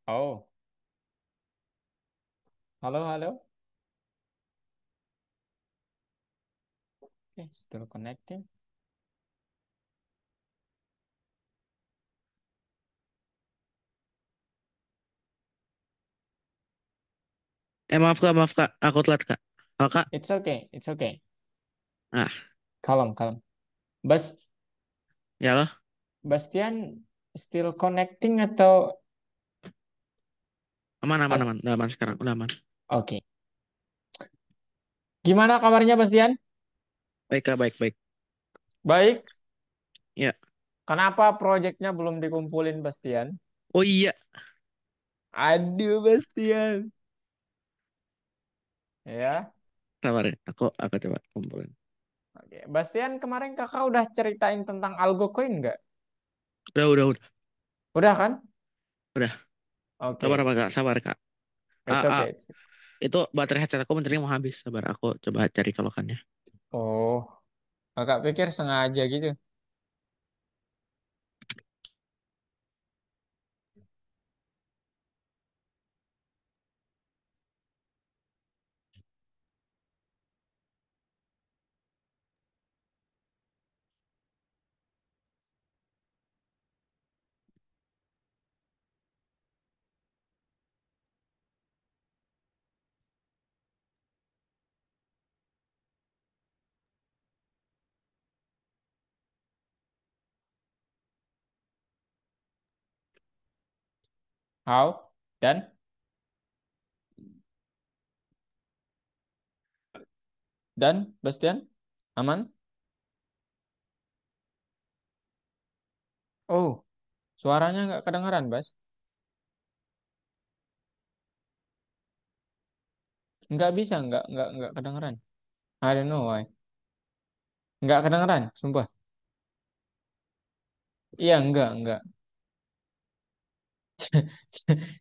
Oh, halo, halo. Okay, still connecting. Maaf kak, aku telat kak. Oh kak, It's okay, it's okay. ah, Kalem, kalem. Bas, ya loh, Bastian still connecting atau? aman, udah aman sekarang, udah aman. Oke. Gimana kabarnya, Bastian? Baik kak, baik. Baik. Ya, Kenapa proyeknya belum dikumpulin, Bastian? oh iya, Aduh, Bastian. Ya. sabar ya, aku coba kumpulin. Oke. Bastian, kemarin kakak udah ceritain tentang Algocoin nggak? Udah, Udah kan? udah. Sabar Oke. apa kak, sabar kak. It's Ah, okay. itu baterai headset aku bentarnya mau habis, sabar. Aku coba cari colokannya. Oh, kakak pikir sengaja gitu. How? Dan? Dan, Bastian? Aman? Oh, suaranya nggak kedengeran, Bas. Nggak bisa, nggak kedengeran. I don't know why. Nggak kedengeran, sumpah. Iya, enggak.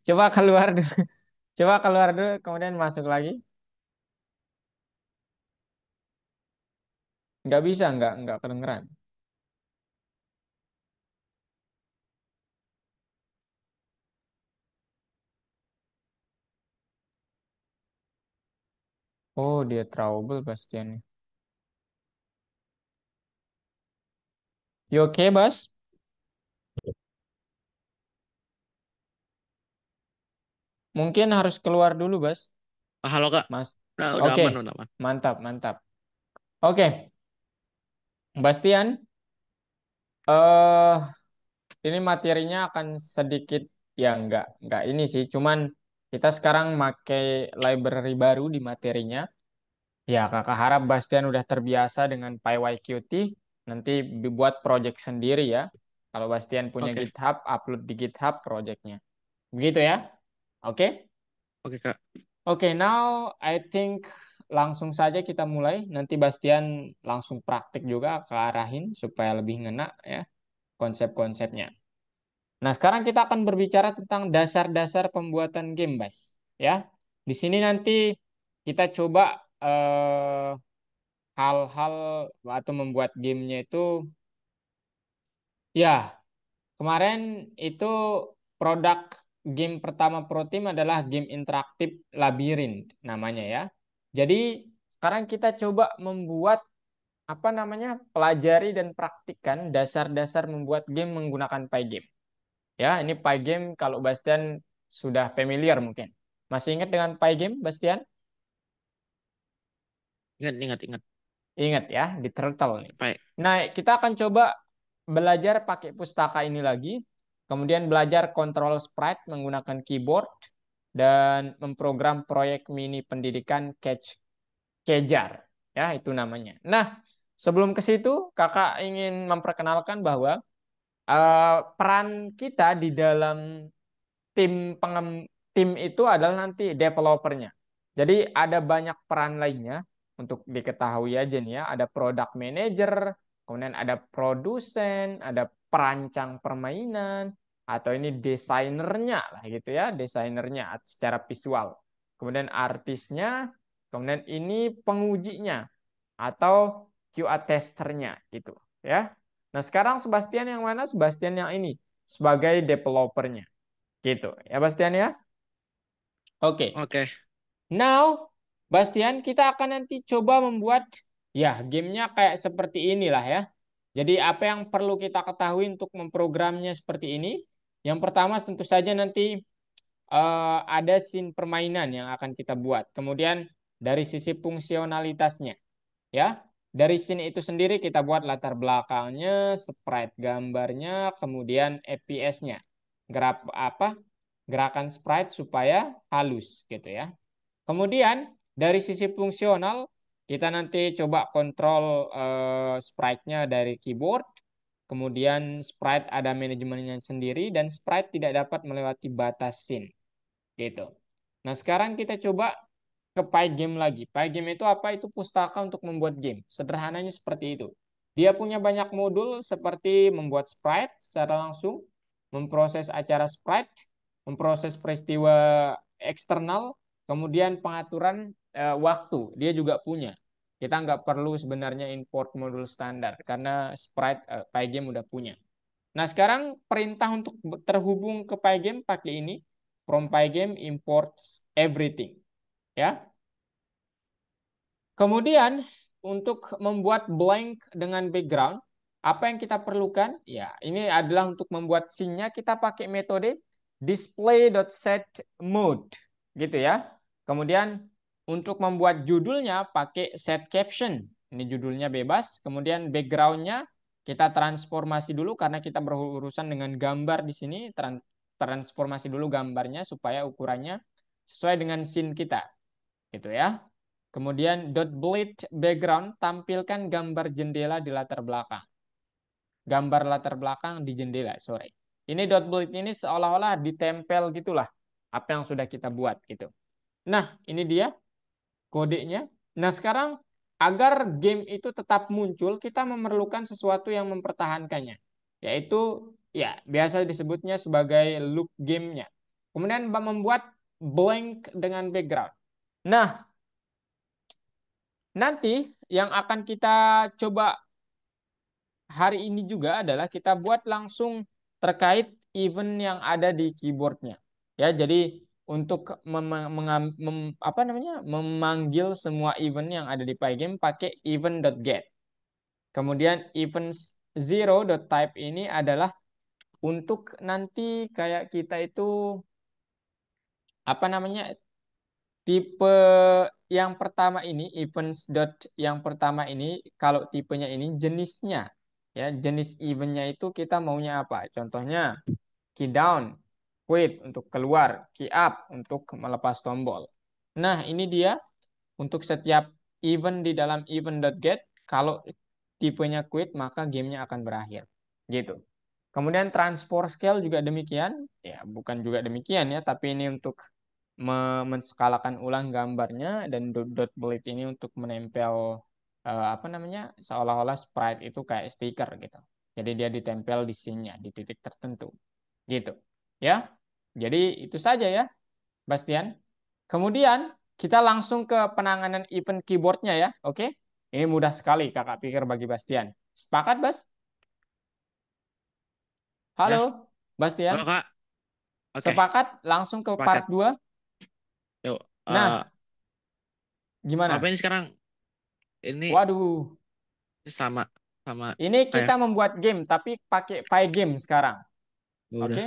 Coba keluar dulu. Coba keluar dulu, kemudian masuk lagi. Nggak bisa, nggak kedengeran. Oh, dia trouble, Bastian. You okay, Bas? Mungkin harus keluar dulu, Bas. Ah, halo kak, Mas. udah Oke, aman, udah aman. mantap, mantap. Oke, Bastian. Eh, ini materinya akan sedikit ya nggak ini sih. Cuman kita sekarang pakai library baru di materinya. Ya, kakak harap Bastian udah terbiasa dengan PyYQt. Nanti buat project sendiri ya. Kalau Bastian punya Oke, GitHub, upload di GitHub projectnya. Begitu ya? Oke? oke kak. Oke, now I think langsung saja kita mulai. Nanti Bastian langsung praktik juga ke arahin supaya lebih ngena ya konsep-konsepnya. Nah, sekarang kita akan berbicara tentang dasar-dasar pembuatan game, Bas. Ya, di sini nanti kita coba hal-hal atau membuat gamenya itu, ya, kemarin itu produk game pertama Protein adalah game interaktif Labyrinth namanya ya. Jadi sekarang kita coba membuat apa namanya pelajari dan praktikkan dasar-dasar membuat game menggunakan Pygame. Ya, ini Pygame kalau Bastian sudah familiar mungkin. Masih ingat dengan Pygame, Bastian? Ingat. Ingat ya, di Turtle nih. Baik, Nah, kita akan coba belajar pakai pustaka ini lagi. Kemudian belajar kontrol sprite menggunakan keyboard dan memprogram proyek mini pendidikan Kejar. Ya, itu namanya. Nah, sebelum ke situ, Kakak ingin memperkenalkan bahwa peran kita di dalam tim tim itu adalah nanti developernya. Jadi ada banyak peran lainnya untuk diketahui aja nih ya. Ada product manager, kemudian ada produsen, ada perancang permainan, atau ini desainernya lah gitu ya, desainernya secara visual. Kemudian artisnya, kemudian ini pengujinya atau QA testernya gitu ya. Nah sekarang Sebastian yang mana? Sebastian yang ini sebagai developernya. Gitu. Ya Bastian ya. Oke. Oke. Now, Bastian, kita akan nanti coba membuat ya gamenya kayak seperti inilah ya. Jadi apa yang perlu kita ketahui untuk memprogramnya seperti ini? Yang pertama tentu saja nanti ada scene permainan yang akan kita buat. Kemudian dari sisi fungsionalitasnya, ya. Dari scene itu sendiri kita buat latar belakangnya, sprite gambarnya, kemudian FPS-nya. Gerak apa? Gerakan sprite supaya halus gitu ya. Kemudian dari sisi fungsional kita nanti coba kontrol sprite-nya dari keyboard. Kemudian sprite ada manajemennya sendiri dan sprite tidak dapat melewati batas scene gitu. Nah, sekarang kita coba ke Pygame lagi. Pygame itu apa? Itu pustaka untuk membuat game. Sederhananya seperti itu. Dia punya banyak modul seperti membuat sprite secara langsung, memproses acara sprite, memproses peristiwa eksternal, kemudian pengaturan waktu. Dia juga punya. Kita nggak perlu sebenarnya import modul standar karena sprite Pygame udah punya. Nah, sekarang perintah untuk terhubung ke Pygame pakai ini. From Pygame imports everything. Ya. Kemudian untuk membuat blank dengan background, apa yang kita perlukan? Ya, ini adalah untuk membuat scene-nya kita pakai metode display.setMode gitu ya. Kemudian untuk membuat judulnya pakai setCaption. Ini judulnya bebas. Kemudian background-nya kita transformasi dulu karena kita berurusan dengan gambar di sini. Transformasi dulu gambarnya supaya ukurannya sesuai dengan scene kita. Gitu ya. Kemudian dot bleed background tampilkan gambar jendela di latar belakang. Gambar latar belakang di jendela, sorry. Ini dot bleed ini seolah-olah ditempel gitulah apa yang sudah kita buat gitu. Nah, ini dia kodenya. Nah, sekarang agar game itu tetap muncul, kita memerlukan sesuatu yang mempertahankannya. Yaitu ya biasa disebutnya sebagai loop gamenya. Kemudian membuat blank dengan background. Nah, nanti yang akan kita coba hari ini juga adalah kita buat langsung terkait event yang ada di keyboardnya. Ya, jadi untuk memanggil semua event yang ada di Pygame pakai event.get. Kemudian events zero.type ini adalah untuk nanti kayak kita itu apa namanya tipe yang pertama ini events dot yang pertama ini kalau tipenya ini jenisnya ya jenis eventnya itu kita maunya apa? Contohnya key down, quit untuk keluar, key up untuk melepas tombol. Nah ini dia untuk setiap event di dalam event.get kalau tipenya quit maka gamenya akan berakhir gitu. Kemudian transport scale juga demikian ya bukan juga demikian ya tapi ini untuk menskalakan ulang gambarnya dan dot bullet ini untuk menempel apa namanya seolah-olah sprite itu kayak stiker gitu. Jadi dia ditempel di sini di titik tertentu gitu. Ya. Jadi itu saja ya, Bastian. Kemudian kita langsung ke penanganan event keyboardnya ya. Oke. Ini mudah sekali kakak pikir bagi Bastian. Sepakat, Bas? Ya. Halo, Halo, Bastian. Kak. Oke. Sepakat langsung ke part Paket. 2. Yuk. Nah, Apa gimana? ini sekarang? Ini Waduh, sama sama ini kayak kita membuat game tapi pakai Pygame sekarang. ya udah. Oke.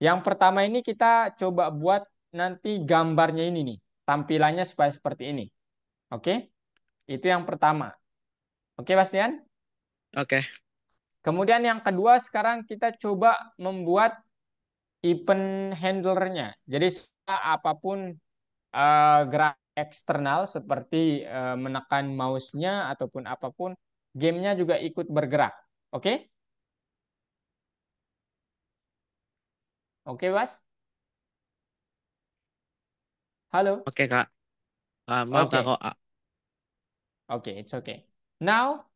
Yang pertama ini kita coba buat nanti gambarnya ini nih. Tampilannya supaya seperti ini. Oke. Itu yang pertama. Oke, Bastian. Oke. Kemudian yang kedua sekarang kita coba membuat event handlernya. Jadi apapun gerak eksternal seperti menekan mouse-nya ataupun apapun, gamenya juga ikut bergerak. Oke? Oke, Bas? Halo? Oke, Kak. Maaf, Kak, Oke. kok Oke, it's okay. Now,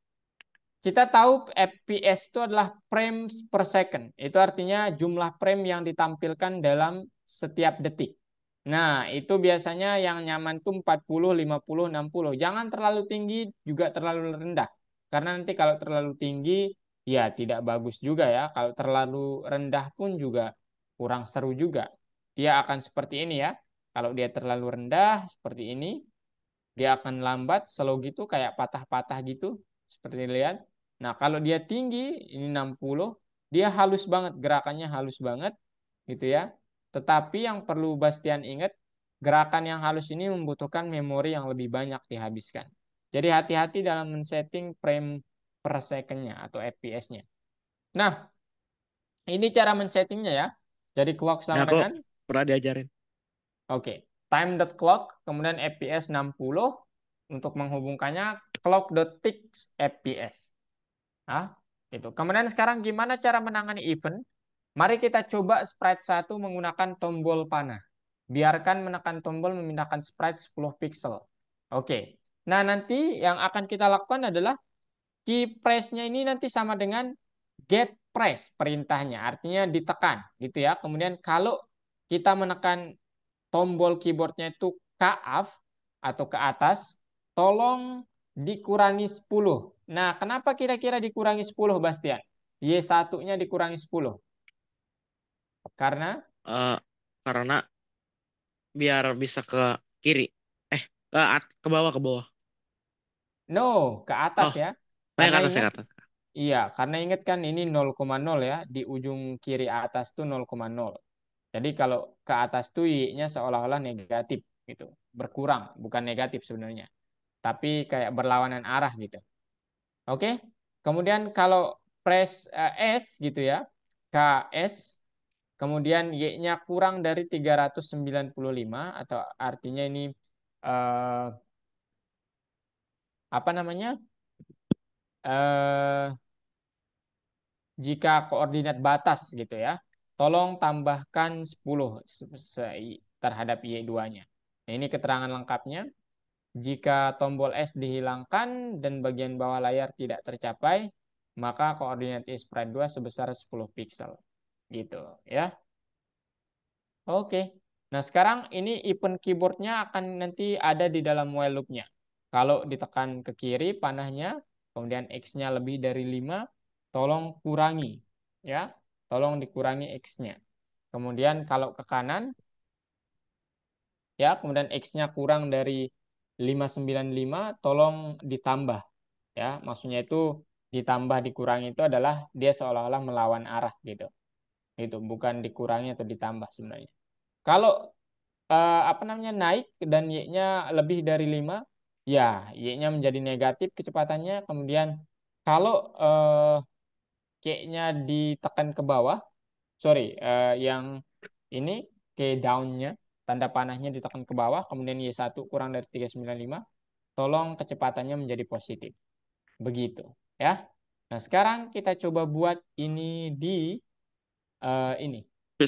kita tahu FPS itu adalah frames per second. Itu artinya jumlah frame yang ditampilkan dalam setiap detik. Nah, itu biasanya yang nyaman tuh 40, 50, 60. Jangan terlalu tinggi, juga terlalu rendah. Karena nanti kalau terlalu tinggi, ya tidak bagus juga ya. Kalau terlalu rendah pun juga kurang seru juga. dia akan seperti ini ya. Kalau dia terlalu rendah seperti ini, dia akan lambat, slow gitu, kayak patah-patah gitu, seperti lihat. Nah, kalau dia tinggi, ini 60, dia halus banget, gerakannya halus banget, gitu ya. Tetapi yang perlu Bastian ingat, gerakan yang halus ini membutuhkan memori yang lebih banyak dihabiskan. Jadi hati-hati dalam men-setting frame per second-nya atau FPS-nya. Nah, ini cara men-settingnya ya. Jadi clock Ya, sama aku dengan, pernah diajarin. oke, time.clock, kemudian FPS 60, untuk menghubungkannya clock.tick FPS. Nah, itu. Kemudian sekarang gimana cara menangani event? Mari kita coba sprite 1 menggunakan tombol panah. Biarkan menekan tombol memindahkan sprite 10 pixel. Oke. Nah, nanti yang akan kita lakukan adalah key press-nya ini nanti sama dengan get press perintahnya, artinya ditekan gitu ya. Kemudian kalau kita menekan tombol keyboardnya itu ke up atau ke atas, tolong dikurangi 10. Nah, kenapa kira-kira dikurangi 10, Bastian? Y1-nya dikurangi 10. Karena Eh, karena biar bisa ke kiri. Ke bawah, ke bawah. no, ke atas Oh, ya. oh ya Karena ke atas, ya ingat, ke atas. iya, karena ingat kan ini 0,0 ya, di ujung kiri atas tuh 0,0. Jadi kalau ke atas tuh Y-nya seolah-olah negatif gitu, berkurang, bukan negatif sebenarnya, tapi kayak berlawanan arah gitu. Oke. Kemudian kalau press S gitu ya, KS, kemudian Y-nya kurang dari 395 atau artinya ini eh, apa namanya? Eh, jika koordinat batas gitu ya, tolong tambahkan 10 terhadap Y2-nya. Nah, ini keterangan lengkapnya. Jika tombol S dihilangkan dan bagian bawah layar tidak tercapai, maka koordinat Y sprite 2 sebesar 10 pixel. Gitu ya. Oke. Nah, sekarang ini event keyboardnya akan nanti ada di dalam while loop-nya. Kalau ditekan ke kiri panahnya, kemudian X-nya lebih dari 5, tolong kurangi. Ya, tolong dikurangi X-nya. Kemudian kalau ke kanan, ya, kemudian X-nya kurang dari 595, tolong ditambah. Ya, maksudnya itu ditambah dikurangi itu adalah dia seolah-olah melawan arah gitu. Itu bukan dikurangi atau ditambah sebenarnya. Kalau apa namanya naik dan Y-nya lebih dari 5, ya Y-nya menjadi negatif kecepatannya. Kemudian kalau Q-nya ditekan ke bawah, sorry, yang ini ke down-nya, tanda panahnya ditekan ke bawah, kemudian Y1 kurang dari 395, tolong kecepatannya menjadi positif. Begitu, ya. Nah, sekarang kita coba buat ini di ini.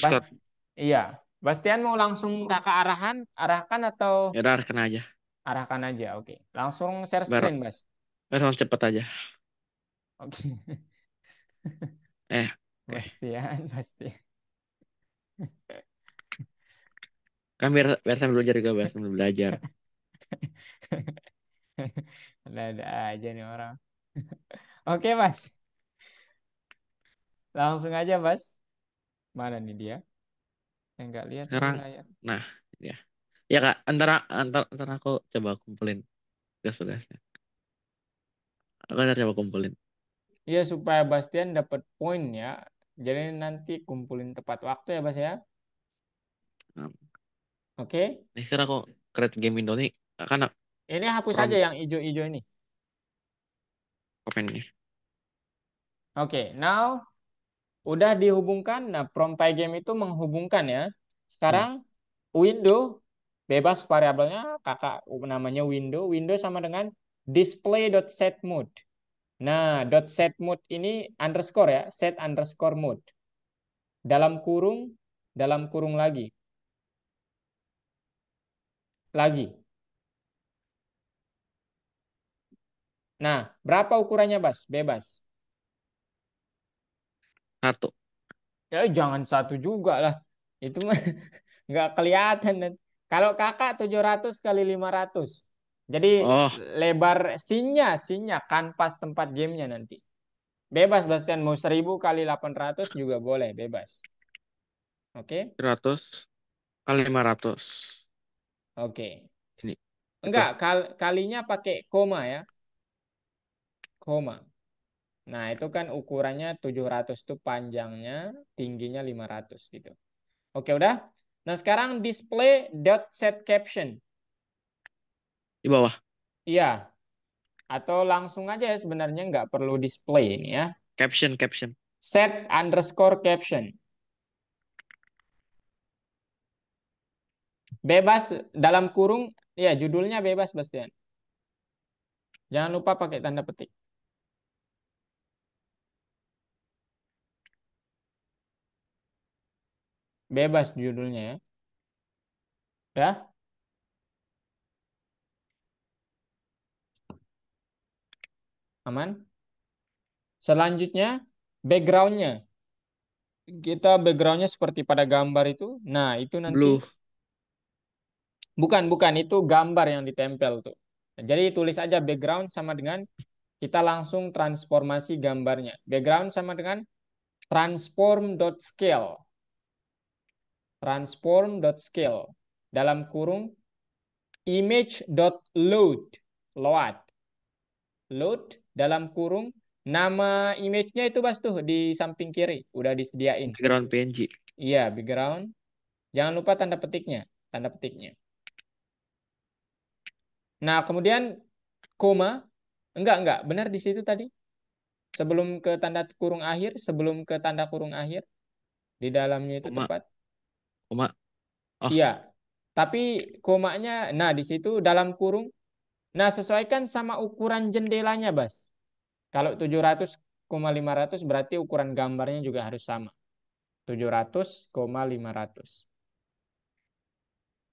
Bas, Discord. iya. Bastian mau langsung kakak arahkan atau Ya udah, kena aja. arahkan aja? Oke. Langsung share Biar, screen, Bas. biar langsung cepet aja. Oke. Oke. Bastian, Bastian. Kan biar sambil belajar juga, biar sambil belajar. Ada-ada aja nih orang. Oke, Mas. Langsung aja, Bas. Mana nih dia? Yang nggak lihat ini Sekarang, layar. nah, ya. Ya Kak, antara aku coba kumpulin tugas-tugasnya. Aku ntar coba kumpulin. Iya, supaya Bastian dapat poin ya. Jadi nanti kumpulin tepat waktu ya, Bas ya. Nah, Oke. ini sekarang aku create game window nih. Kan Ini hapus aja prompt yang hijau-hijau ini. open nih. Oke, now udah dihubungkan. Nah, prompt pygame itu menghubungkan ya. Hmm. Sekarang window bebas variabelnya, kakak namanya window. Window sama dengan display.setMode. Nah, .setMode ini underscore ya, set underscore mode. Dalam kurung lagi. Lagi. Nah, berapa ukurannya, Bas? Bebas. Satu. Ya, jangan satu juga lah. Itu mah nggak kelihatan. Kalau kakak 700 kali 500. Jadi Oh, lebar sinnya kanvas tempat gamenya nanti. Bebas Bastian mau 1000 kali 800 juga boleh, bebas. Oke. 100. kali 500. Oke. Ini itu Enggak, kalinya pakai koma ya. Koma. Nah, itu kan ukurannya 700 tuh panjangnya, tingginya 500 gitu. Oke, udah. Nah, sekarang display dot set caption. di bawah. Iya, atau langsung aja ya, sebenarnya nggak perlu display ini ya. Caption, caption. Set underscore caption. Bebas dalam kurung, ya judulnya bebas, Bastian. Jangan lupa pakai tanda petik. Bebas judulnya ya. Ya, aman. Selanjutnya, backgroundnya. Kita backgroundnya seperti pada gambar itu. Nah, itu nanti Blue. bukan itu gambar yang ditempel tuh. Jadi tulis aja background sama dengan kita langsung transformasi gambarnya. Background sama dengan transform.scale. Transform.scale. Dalam kurung image.load. Load. Load dalam kurung nama image-nya itu Bas tuh di samping kiri. Udah disediain. Background PNG. Iya, background. Jangan lupa tanda petiknya. Tanda petiknya. Nah, kemudian koma. Enggak. Benar di situ tadi. Sebelum ke tanda kurung akhir, sebelum ke tanda kurung akhir, di dalamnya itu Koma, tepat. koma. Oh, Iya. Tapi komanya, nah di situ dalam kurung. Nah, sesuaikan sama ukuran jendelanya, Bas. Kalau 700,500 berarti ukuran gambarnya juga harus sama. 700,500.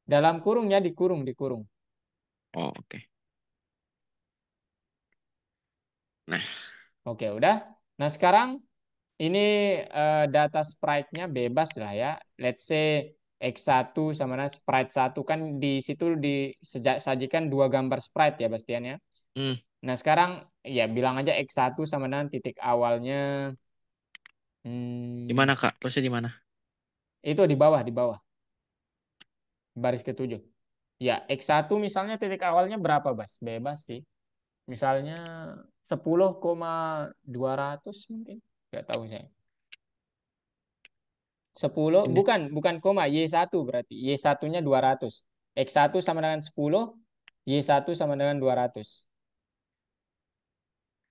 Dalam kurungnya dikurung, dikurung. oh oke. Nah, Oke, udah. Nah, sekarang ini data sprite-nya bebas lah ya. Let's say X1 sama dengan sprite 1 kan di situ disajikan dua gambar sprite ya Bastian ya. hmm, Nah, sekarang ya bilang aja X1 sama dengan titik awalnya di hmm, mana Kak? Terusnya di mana? itu di bawah baris ketujuh. Ya, X1 misalnya titik awalnya berapa, Bas? Bebas sih. Misalnya 10,200 mungkin. Nggak tahu saya. 10 Ini bukan koma Y1 berarti. Y1-nya 200. X1 sama dengan 10, Y1 sama dengan 200.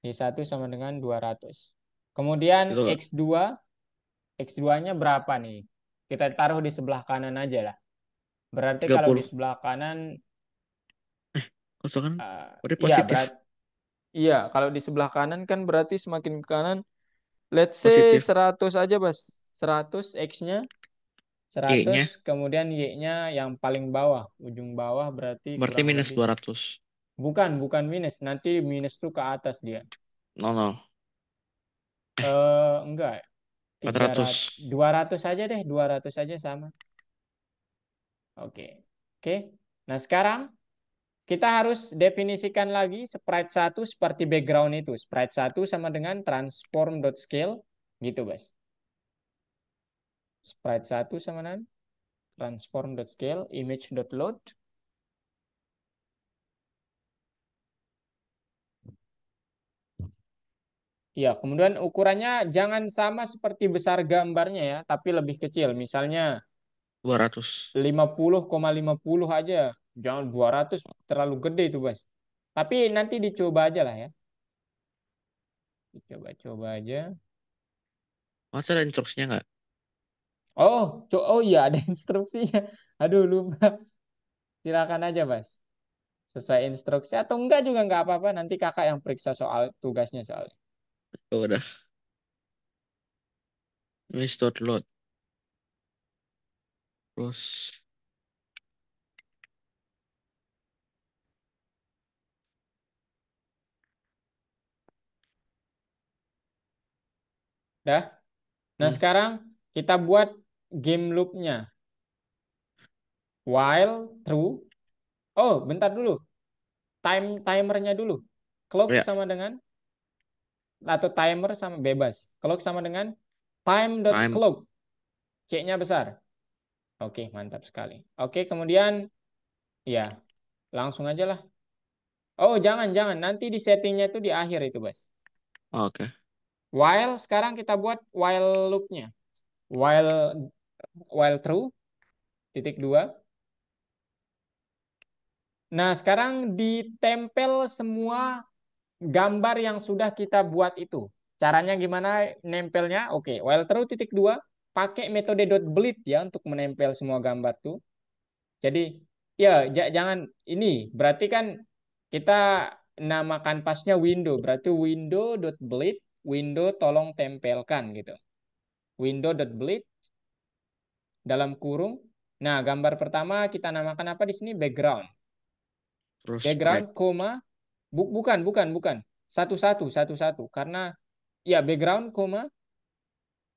Y1 sama dengan 200. Kemudian itu X2, X2-nya berapa nih? Kita taruh di sebelah kanan aja lah. Berarti kalau di 30. sebelah kanan Kosongan eh, berarti iya positif. berat. Iya, kalau di sebelah kanan kan berarti semakin ke kanan. Let's say Positif. 100 aja, Bas. 100 X-nya 100, Y-nya kemudian Y-nya yang paling bawah, ujung bawah berarti berarti kurang minus lebih. 200. Bukan minus, nanti minus tuh ke atas dia. 00. Enggak, 300, 400. 200 aja deh, 200 aja sama. Oke. Oke. Nah, sekarang kita harus definisikan lagi sprite satu seperti background itu. Sprite satu sama dengan transform.scale gitu, Guys. Sprite satu sama dengan transform.scale image.load. Ya, kemudian ukurannya jangan sama seperti besar gambarnya ya, tapi lebih kecil. Misalnya 200. 50,50 aja. Jangan 200 terlalu gede itu, Bas. Tapi nanti dicoba aja lah ya. Dicoba-coba aja. Masa ada instruksinya nggak? Oh iya ada instruksinya. Aduh lupa. Silakan aja, Bas. Sesuai instruksi atau enggak juga enggak apa-apa. Nanti kakak yang periksa soal tugasnya soalnya. Oh, udah. Ini start load. Terus Dah. Nah, hmm, sekarang kita buat game loop-nya. While true. Oh, bentar dulu. Timernya dulu. Clock ya sama dengan atau timer sama bebas. Clock sama dengan time dot time clock. C-nya besar. Oke, mantap sekali. Oke, kemudian ya langsung aja lah. Oh, jangan, jangan. Nanti di settingnya itu di akhir itu, Bas. Oke. While, sekarang kita buat while loop-nya. While while true, titik dua. Nah, sekarang ditempel semua gambar yang sudah kita buat itu. Caranya gimana nempelnya? Oke, while true titik dua, pakai metode dot bleed ya untuk menempel semua gambar tuh. Jadi ya jangan ini berarti kan kita namakan pasnya window, berarti window dot bleed, window tolong tempelkan gitu. Window dot bleed dalam kurung. Nah, gambar pertama kita namakan apa di sini? Background. Terus Background, sprite. koma, bukan, bukan, bukan. Satu-satu, satu-satu. Karena ya background, koma.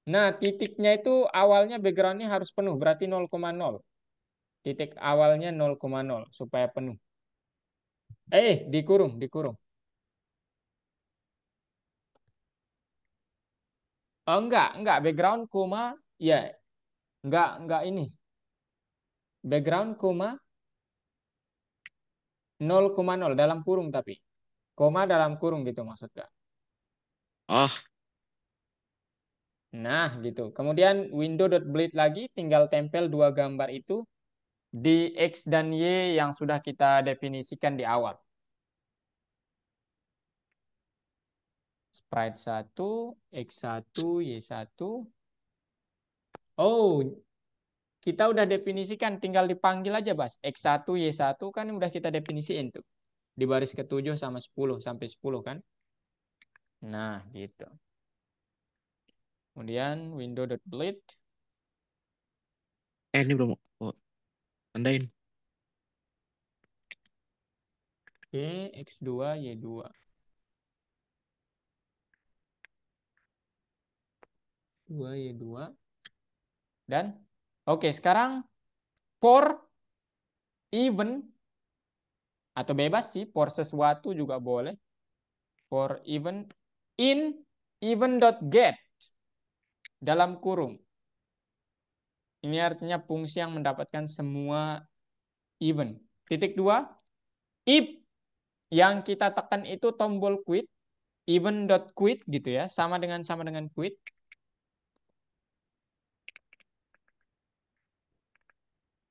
Nah, titiknya itu awalnya backgroundnya harus penuh, berarti 0,0. Titik awalnya 0,0 supaya penuh. Dikurung, dikurung. Oh, enggak. Background, koma, ya, enggak ini. Background, koma, 0,0 dalam kurung tapi. Koma dalam kurung gitu maksudnya. Oh, Nah, gitu. Kemudian window.bleed lagi, tinggal tempel dua gambar itu di X dan Y yang sudah kita definisikan di awal. Sprite satu, X satu, Y satu. Oh, kita udah definisikan, tinggal dipanggil aja, Bas. X1, Y1 kan udah kita definisiin tuh. Di baris ke-7 sama 10, sampai 10 kan. Nah, gitu. Kemudian window.bleed. ini belum. Oh, tandain. Oke, X2, Y2. 2, Y2. Dan, oke, sekarang for even, atau bebas sih, for sesuatu juga boleh. For even, in even.get, dalam kurung. Ini artinya fungsi yang mendapatkan semua even. Titik dua, if yang kita tekan itu tombol quit, even.quit gitu ya, sama dengan quit.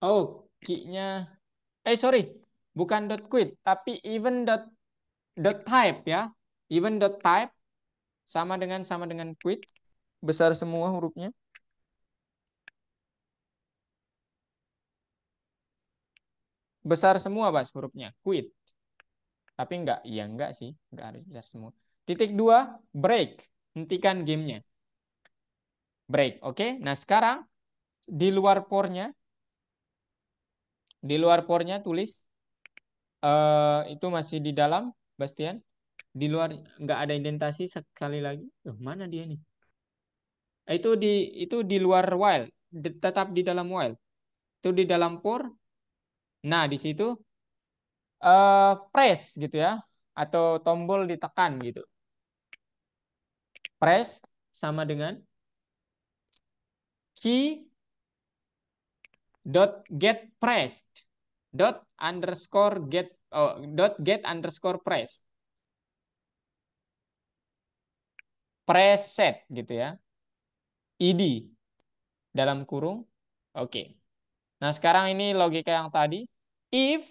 Oh, key-nya sorry, bukan dot quit, tapi even dot type ya. Even.type sama dengan quit, besar semua hurufnya. Besar semua, Bas, hurufnya. Quit. Tapi enggak, iya enggak sih, enggak harus besar semua. Titik dua, break. Hentikan gamenya. Break, oke. Nah, sekarang di luar pornya, tulis itu masih di dalam, Bastian. Di luar nggak ada indentasi sekali lagi. Mana dia nih? Itu di luar while, tetap di dalam while. Itu di dalam for. Nah, di situ press gitu ya, atau tombol ditekan gitu. Press sama dengan key dot get pressed dot underscore get dot get underscore press preset gitu ya, id dalam kurung. Oke. Nah, sekarang ini logika yang tadi. If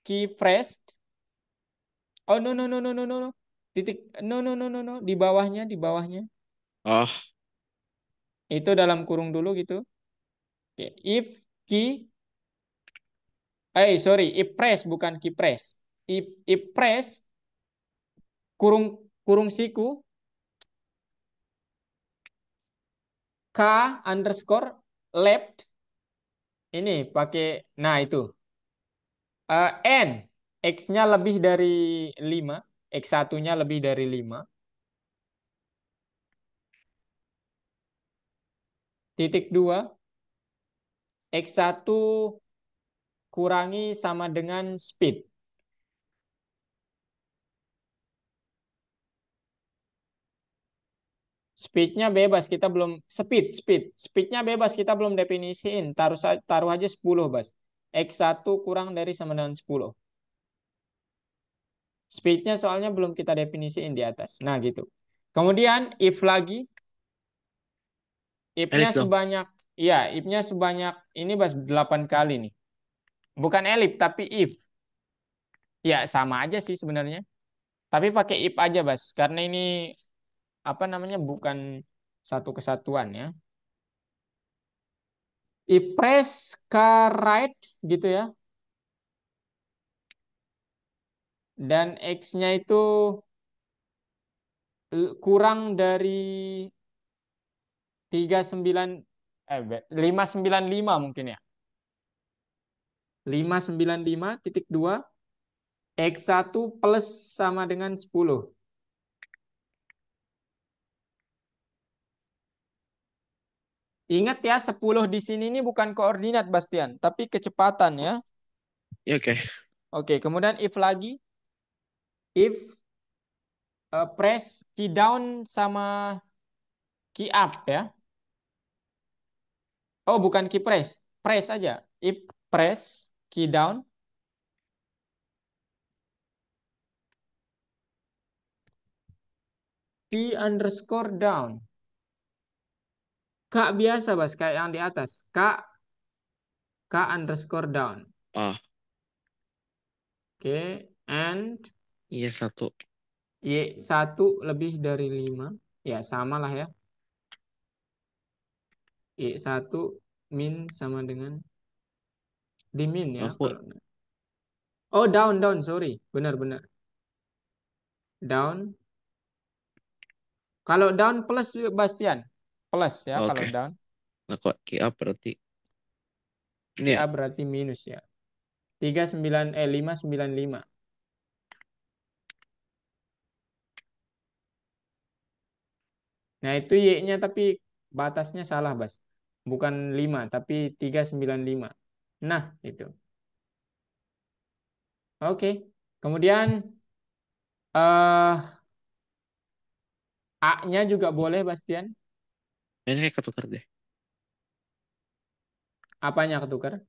key pressed. Oh, no, no, no, no, no, no, no. Titik. No, no, no, no, no. Di bawahnya. Oh, Itu dalam kurung dulu gitu. Oke. If key. Sorry. If press, bukan key press. If press, kurung kurung siku, K underscore left. Ini pakai, nah itu. N. X-nya lebih dari 5. X1-nya lebih dari 5. Titik 2. X1 kurangi sama dengan speed. Speednya bebas, kita belum speednya bebas, kita belum definisiin. Taruh aja 10 bas. X1 kurang dari sama dengan 10. Speednya soalnya belum kita definisiin di atas. Nah gitu. Kemudian if lagi, if-nya Elif dong. sebanyak, ya if-nya sebanyak ini bas 8 kali nih. Bukan elif tapi if. Ya sama aja sih sebenarnya. Tapi pakai if aja bas, karena ini apa namanya bukan satu kesatuan ya. If press ke right gitu ya. Dan X-nya itu kurang dari 39 595 mungkin ya. 595,2 X1 plus sama dengan 10. Ingat ya, 10 di sini ini bukan koordinat Bastian, tapi kecepatan ya. Ya oke. Oke, kemudian if lagi, if press key down sama key up ya. Oh, bukan key press, press aja. If press key down, key underscore down. Kak biasa, Bas, kayak yang di atas. K underscore down. Oh, Oke, and iya satu. Y1 lebih dari 5. Ya, sama lah ya. Y1 min sama dengan di min ya Aku kalau. Oh, down, sorry. Benar-benar. Down. Kalau down plus Bastian. Plus ya kalau oke. down. Nah kok QA berarti ini ya. QA berarti minus ya. 595. Nah, itu Y-nya tapi batasnya salah, Bas. Bukan 5 tapi 395. Nah, itu. Oke. Kemudian eh A-nya juga boleh, Bastian. Ini kayak ketukar deh. Apanya ketukar?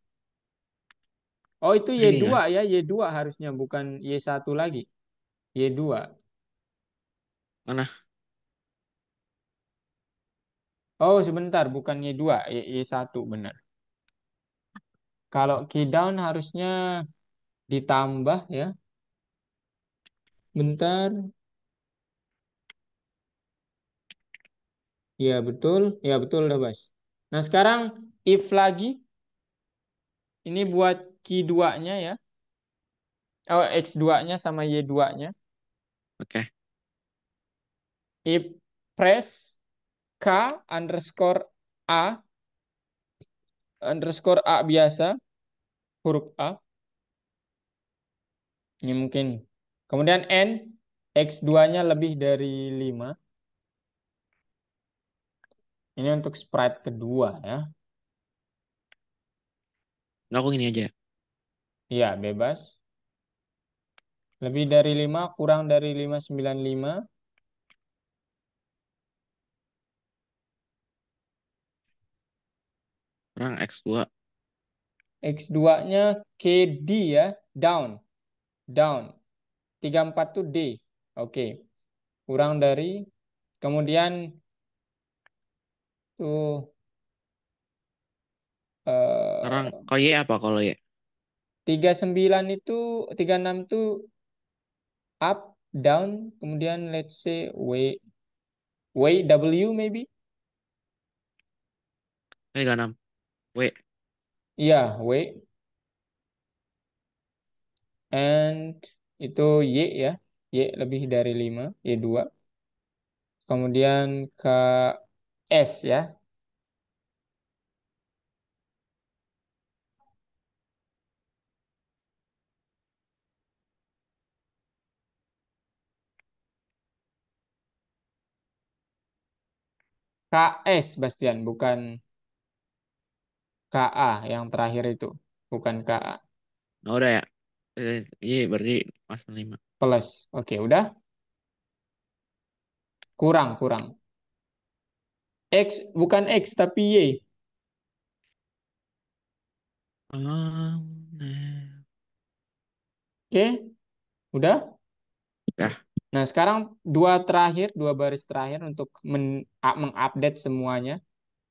Oh, itu Y2 Ininya ya. Y2 harusnya bukan Y1 lagi. Y2. mana? Oh, sebentar. Bukan Y2. Y1 benar. Kalau key down harusnya ditambah ya. Bentar. Ya, betul. Ya, betul dah, Bas. Nah, sekarang if lagi. Ini buat key 2-nya ya. Oh, X2-nya sama Y2-nya. Oke. If press K underscore A underscore A biasa. Huruf A. Ini mungkin. Kemudian N. X2-nya lebih dari 5. Ini untuk sprite kedua ya. Nah, aku gini aja. Iya, bebas. Lebih dari 5 kurang dari 595. Orang X2. X2-nya KD ya. Down. Down. 34 tuh D. Oke. Kurang dari. Kemudian tuh Sekarang eh, kalau Y apa kalau Y? 39 itu 36 itu up, down, kemudian let's say W maybe. 36. W. Iya, W and itu Y ya. Y lebih dari 5 Y2. Kemudian ke S ya. KS Bastian, bukan KA yang terakhir itu. Bukan KA. Nah udah ya. Y berarti masuk 5. Plus. Oke, udah. Kurang. X bukan X tapi Y. Nah. Oke, udah. Ya, Nah, sekarang dua baris terakhir untuk mengupdate semuanya.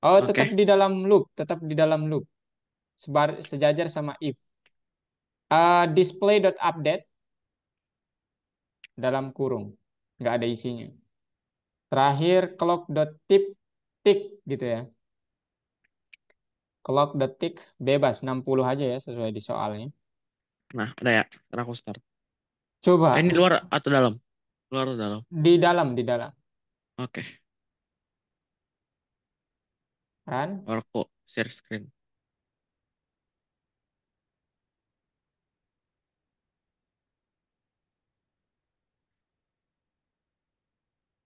Oh, tetap oke. di dalam loop, tetap di dalam loop. Sejajar sama if. Display.update dalam kurung. Nggak ada isinya. Terakhir clock.tip tick gitu ya. Clock.tick bebas 60 aja ya sesuai di soalnya. Nah, udah ya. Sekarang aku start. Ini Coba luar atau dalam? Luar atau dalam? di dalam. Oke. Kan? Baru aku share screen.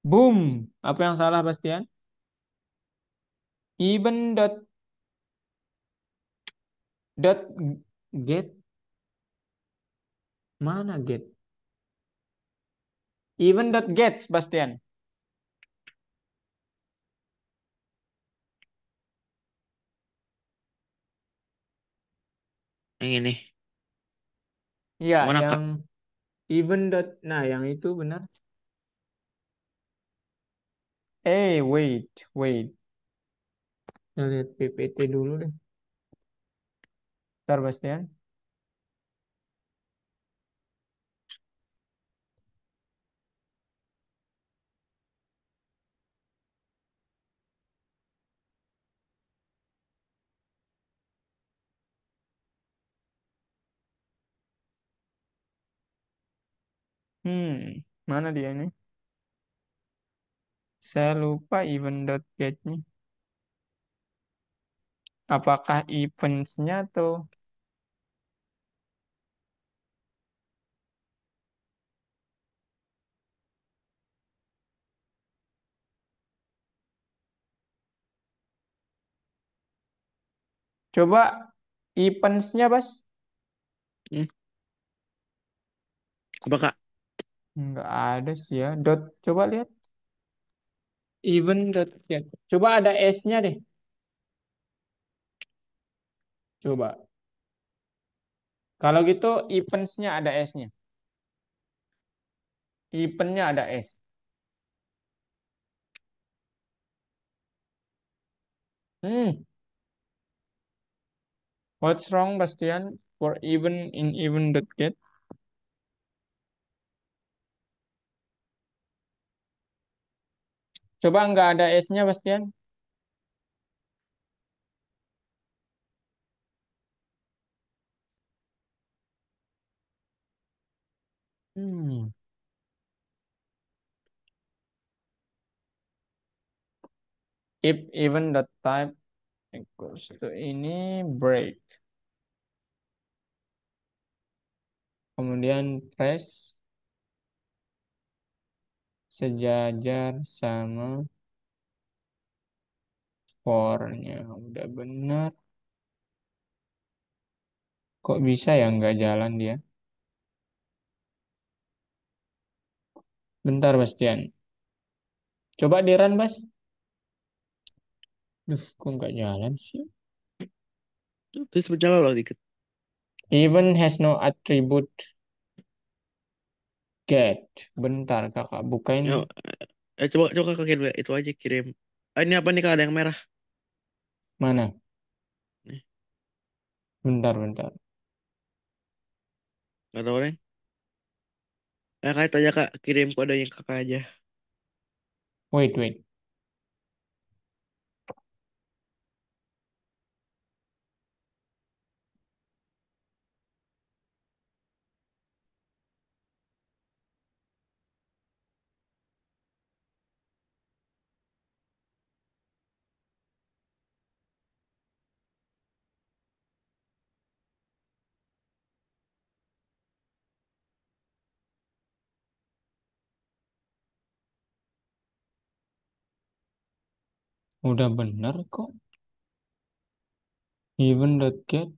Boom. Apa yang salah, Bastian? Even dot get mana get? Even dot get, Bastian. Yang ini. Ya, Yang mana, yang Kak? even dot. Nah, yang itu benar. Wait. Kita lihat PPT dulu deh. Ntar, Bastian. Mana dia ini? Saya lupa even dot get-nya. Apakah events-nya tuh? Coba events-nya, Bas. Hmm, coba, Kak. Nggak ada sih ya. Coba lihat. Even dot get. Coba ada S-nya deh. Coba. Kalau gitu events-nya ada S-nya. Event-nya ada S. Hmm, what's wrong, Bastian? For even in even dot get. Coba nggak ada S-nya, Bastian. Hmm. If even dot type equals to ini break. Kemudian press sejajar sama for-nya. Udah benar. Kok bisa ya nggak jalan dia? Bentar, Bastian. Coba di run, Bas. Duh, kok nggak jalan sih? Terus berjalan loh dikit. Even has no attribute get. Bentar, kakak bukain Ya, coba coba Kak kirim itu aja kirim. Ini apa nih Kak? Ada yang merah. mana? Nih, Bentar. nggak tahu orang. Kak itu aja Kak, kirim kode yang Kakak aja. Wait. Udah bener kok. Even dot get.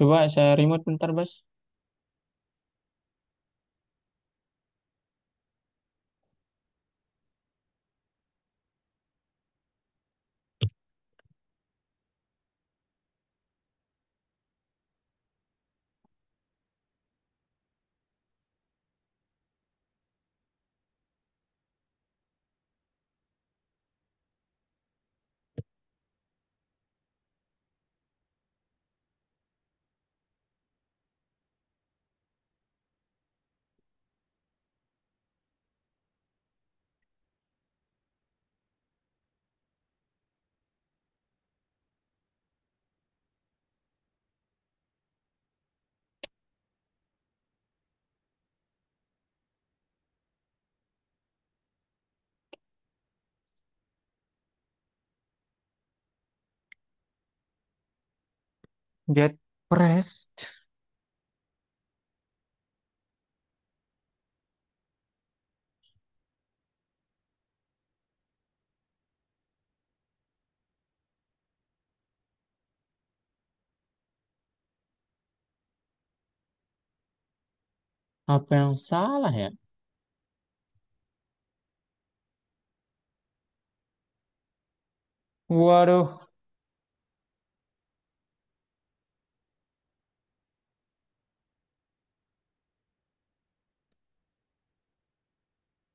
Coba saya remote bentar, Bas. Get pressed. Apa yang salah ya? Waduh.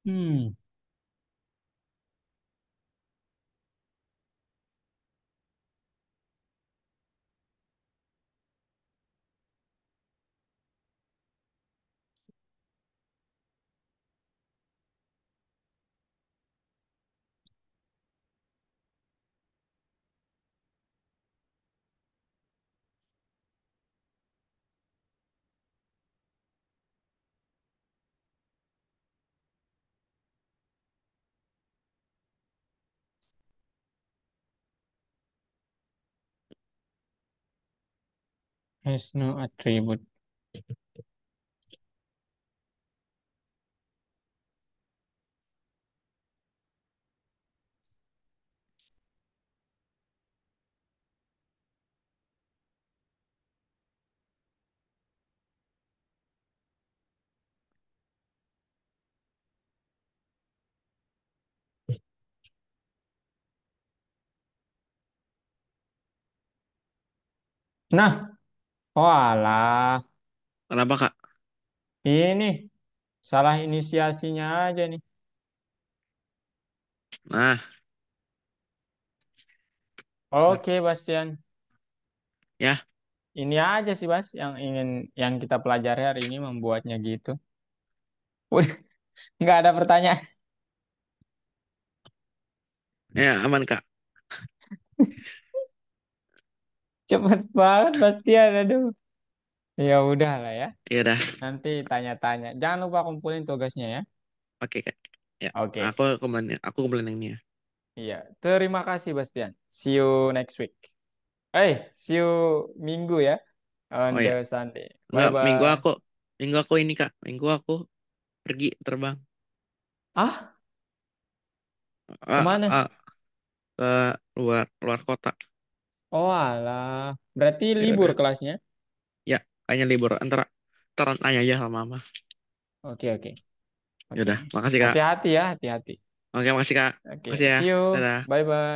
Hmm. Has no attribute. Nah, walah. Kenapa Kak? Ini salah inisiasinya aja nih. Nah, Oke, Bastian. ya, Ini aja sih, Bas, yang kita pelajari hari ini membuatnya gitu. Udah, nggak ada pertanyaan. ya aman Kak. Cepet banget, Bastian. Aduh. Ya udah lah ya. Ya udah, Nanti tanya-tanya. Jangan lupa kumpulin tugasnya ya. oke Kak. Ya, Oke. aku kemarin yang ini ya. Iya. Terima kasih, Bastian. See you next week. See you Minggu ya. On Oh the ya, Sunday. enggak Bye-bye. minggu aku ini Kak. Minggu aku pergi terbang. Ah, Ah, kemana? ah, ke luar luar kota. Oh alah. Berarti Ya libur udah. kelasnya? Ya, kayaknya libur antara tanya aja sama mama. Oke, oke. Ya Oke. udah, makasih Kak. Hati-hati ya, hati-hati. Oke, makasih Kak. Oke, Makasih ya. see you. Dadah. Bye-bye.